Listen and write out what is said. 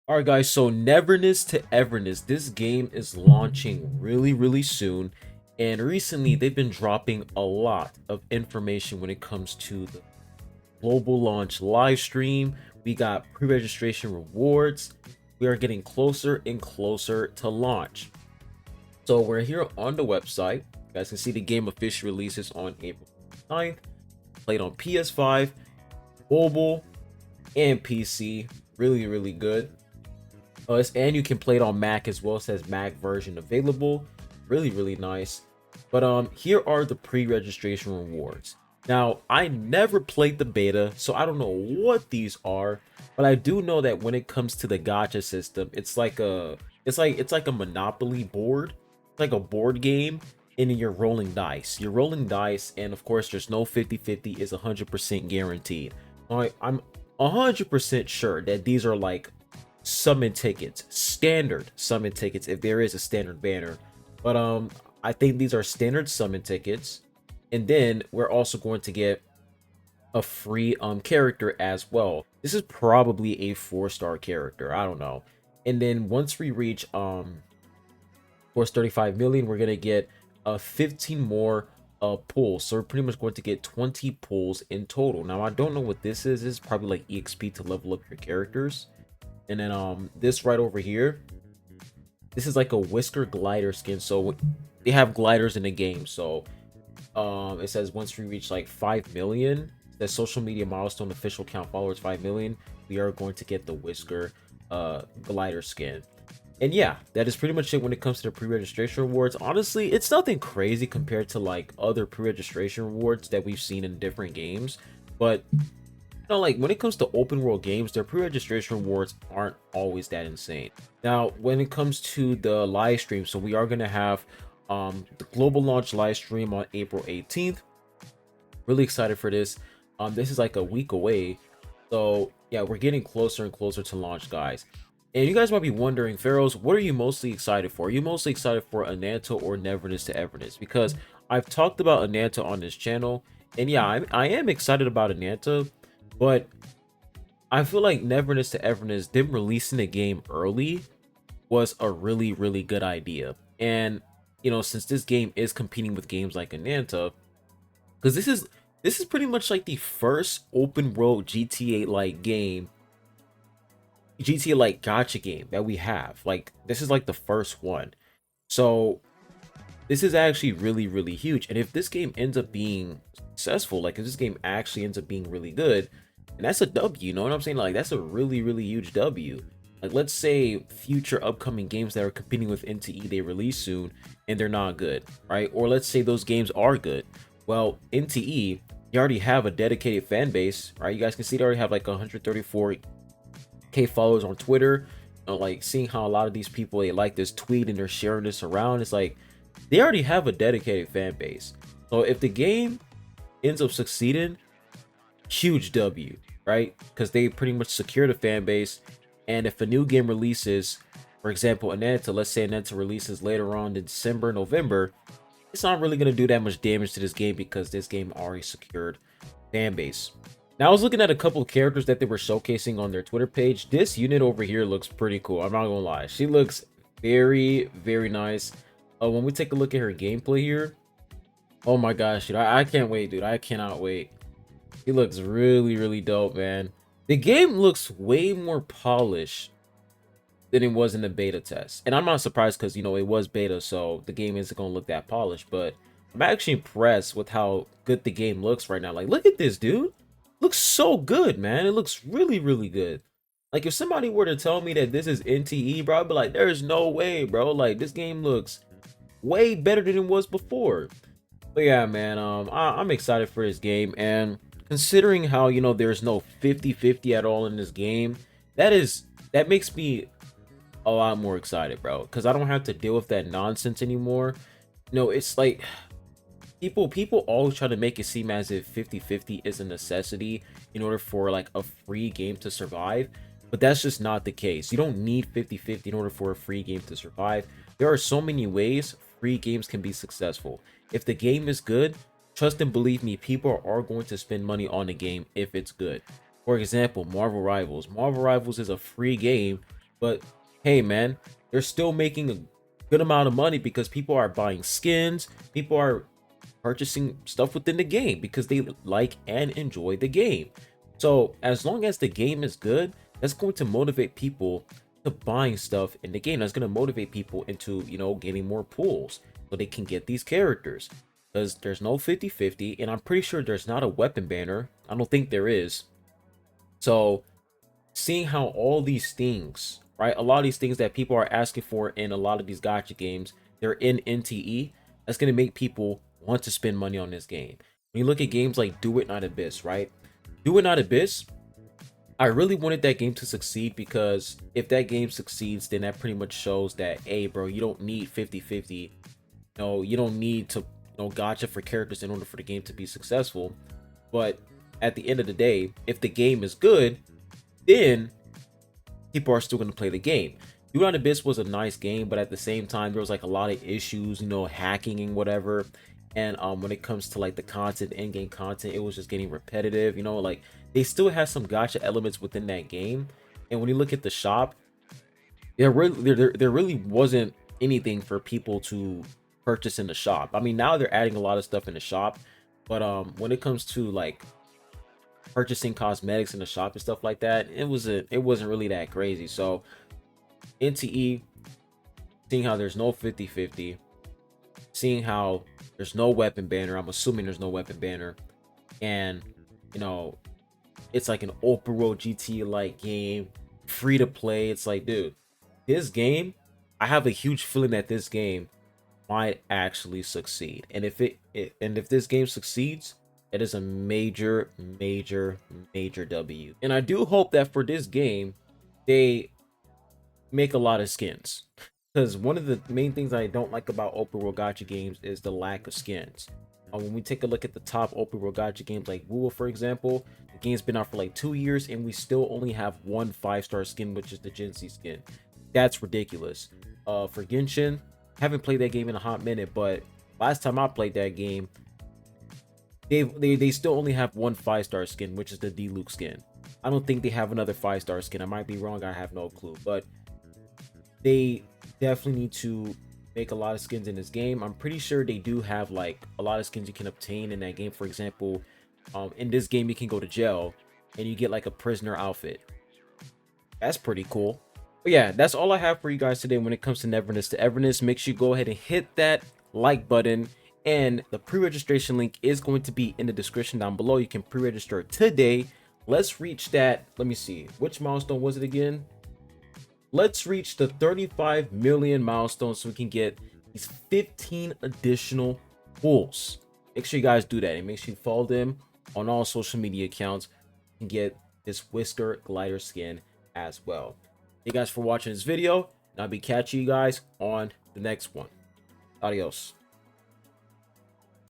Alright guys, so Neverness to Everness, this game is launching really soon, and recently they've been dropping a lot of information when it comes to the global launch live stream. We got pre-registration rewards. We are getting closer and closer to launch. So we're here on the website. You guys can see the game officially releases on April 9th. Played on PS5, mobile, and PC. Really good. And you can play it on Mac as well. It says Mac version available. Really nice. But here are the pre-registration rewards. Now, I never played the beta, so I don't know what these are, but I do know that when it comes to the gacha system, it's like a Monopoly board. It's like a board game, and then you're rolling dice. You're rolling dice, and of course, there's no 50/50 is 100% guaranteed. I'm 100% sure that these are like summon tickets, standard summon tickets, if there is a standard banner. But I think these are standard summon tickets, and then we're also going to get a free character as well. This is probably a 4-star character, I don't know. And then once we reach course 35 million, we're gonna get 15 more pulls. So we're pretty much going to get 20 pulls in total. Now I don't know what this is. This is probably like EXP to level up your characters. And then this right over here, this is like a whisker glider skin. So they have gliders in the game. So it says once we reach like 5 million, the social media milestone official count followers 5 million, we are going to get the whisker glider skin. And yeah, that is pretty much it when it comes to the pre-registration rewards. Honestly, it's nothing crazy compared to like other pre-registration rewards that we've seen in different games, but like when it comes to open world games, their pre-registration rewards aren't always that insane. Now, when it comes to the live stream, so we are going to have the global launch live stream on April 18th. Really excited for this. This is like a week away. So yeah, we're getting closer and closer to launch, guys. And you guys might be wondering, Faros, what are you mostly excited for? Are you mostly excited for Ananta or Neverness to Everness? Because I've talked about Ananta on this channel, and yeah, I am excited about Ananta. But I feel like Neverness to Everness, them releasing the game early was a really good idea. And you know, since this game is competing with games like Ananta, because this is pretty much like the first open world GTA like game, GTA like gacha game that we have. Like this is like the first one. So this is actually really huge. And if this game ends up being successful, like if this game actually ends up being really good, and that's a W, you know what I'm saying? Like that's a really huge W. Like let's say future upcoming games that are competing with NTE, they release soon and they're not good, right? Or let's say those games are good. Well, NTE, you already have a dedicated fan base, right? You guys can see they already have like 134k followers on Twitter. Like seeing how a lot of these people, they like this tweet and they're sharing this around, it's like they already have a dedicated fan base. So if the game ends up succeeding, huge W, right? Because they pretty much secure the fan base. And if a new game releases, for example, Ananta, let's say Ananta releases later on in December, November, it's not really going to do that much damage to this game because this game already secured fan base. Now, I was looking at a couple of characters that they were showcasing on their Twitter page. This unit over here looks pretty cool. I'm not going to lie. She looks very nice. When we take a look at her gameplay here, oh my gosh, dude, I can't wait, dude. I cannot wait. He looks really dope, man. The game looks way more polished than it was in the beta test. And I'm not surprised because, you know, it was beta, so the game isn't going to look that polished. But I'm actually impressed with how good the game looks right now. Like, look at this, dude. Looks so good, man. It looks really good. Like, if somebody were to tell me that this is NTE, bro, I'd be like, there's no way, bro. Like, this game looks way better than it was before. But yeah, man, I'm excited for this game. And considering how, you know, there's no 50/50 at all in this game, that makes me a lot more excited, bro, because I don't have to deal with that nonsense anymore. No, it's like people always try to make it seem as if 50/50 is a necessity in order for like a free game to survive, but that's just not the case. You don't need 50/50 in order for a free game to survive. There are so many ways free games can be successful. If the game is good, trust and believe me, people are going to spend money on the game if it's good. For example, Marvel Rivals. Marvel Rivals is a free game, But hey, man, they're still making a good amount of money because people are buying skins, people are purchasing stuff within the game because they like and enjoy the game. So as long as the game is good, that's going to motivate people to buying stuff in the game. That's going to motivate people into, getting more pools so they can get these characters. Because there's no 50-50, and I'm pretty sure there's not a weapon banner. I don't think there is. So seeing how all these things, right? A lot of these things that people are asking for in a lot of these gacha games, they're in NTE. That's going to make people want to spend money on this game. When you look at games like Do It Not Abyss, right? Do It Not Abyss, I really wanted that game to succeed because if that game succeeds, then that pretty much shows that, hey, bro, you don't need 50-50. No, you don't need to, gacha for characters in order for the game to be successful. But at the end of the day, if the game is good, then people are still going to play the game. Do Not Abyss was a nice game, but at the same time, there was like a lot of issues, hacking and whatever. And when it comes to like the content, in-game content, it was just getting repetitive. Like they still had some gacha elements within that game. And when you look at the shop, there really wasn't anything for people to purchase in the shop. I mean, now they're adding a lot of stuff in the shop, but when it comes to like purchasing cosmetics in the shop and stuff like that, it wasn't really that crazy. So NTE, seeing how there's no 50-50, seeing how there's no weapon banner, I'm assuming there's no weapon banner, and it's like an open world GTA like game, free to play. It's like, dude, this game, I have a huge feeling that this game might actually succeed. And if this game succeeds, it is a major W. And I do hope that for this game, they make a lot of skins. Because one of the main things I don't like about open world gacha games is the lack of skins. When we take a look at the top open world gacha games like Woo, for example, the game's been out for like 2 years and we still only have one 5-star skin, which is the Jinsei skin. That's ridiculous. For Genshin, haven't played that game in a hot minute, but last time I played that game, they still only have one 5-star skin, which is the Diluc skin. I don't think they have another 5-star skin. I might be wrong, I have no clue, but they definitely need to make a lot of skins in this game. I'm pretty sure they do have like a lot of skins you can obtain in that game. For example, in this game you can go to jail and you get like a prisoner outfit. That's pretty cool. But yeah, that's all I have for you guys today when it comes to Neverness to Everness. Make sure you go ahead and hit that like button, and the pre-registration link is going to be in the description down below. You can pre-register today. Let's reach that. Let me see, which milestone was it again? Let's reach the 35 million milestone so we can get these 15 additional pulls. Make sure you guys do that, and make sure you follow them on all social media accounts and get this Whisker glider skin as well. Thank you guys for watching this video, and I'll be catching you guys on the next one. Adios.